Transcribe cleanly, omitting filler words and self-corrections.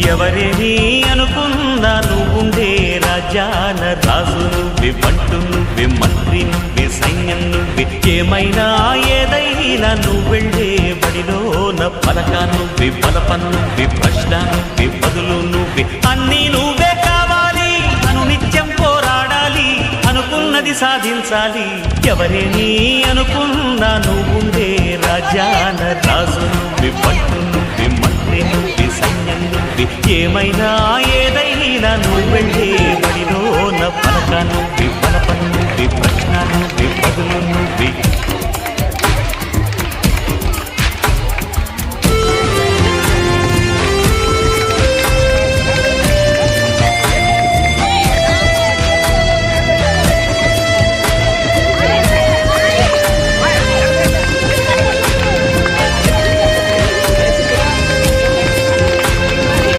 ఎవరేని అనుకున్నా నువ్వుండే రాజ్యాల రాజు నువ్వే, బంటు నువ్వే, మంత్రి నువ్వే, సైన్యం నువ్వే, ఏమైనా ఏదైనా నువ్వెళ్ళే బడిలోన పలక నువ్వే, బలపం నువ్వే, ప్రశ్న నువ్వే, బదులు నువ్వే, అన్నీ నువ్వే కావాలి. అనునిత్యం పోరాడాలి, అనుకున్నది సాధించాలి. ఎవరేని అనుకున్నా నువ్వుండే రాజ్యాల రాజు నువ్వే, బంటు నువ్వే, మంత్రి నువ్వే, సైన్యం నువ్వే, ఏమైనా ఏదైనా నువ్వెళ్ళే బడిలోన పలక నువ్వే, బలపం నువ్వే, ప్రశ్న నువ్వే, బదులు నువ్వే.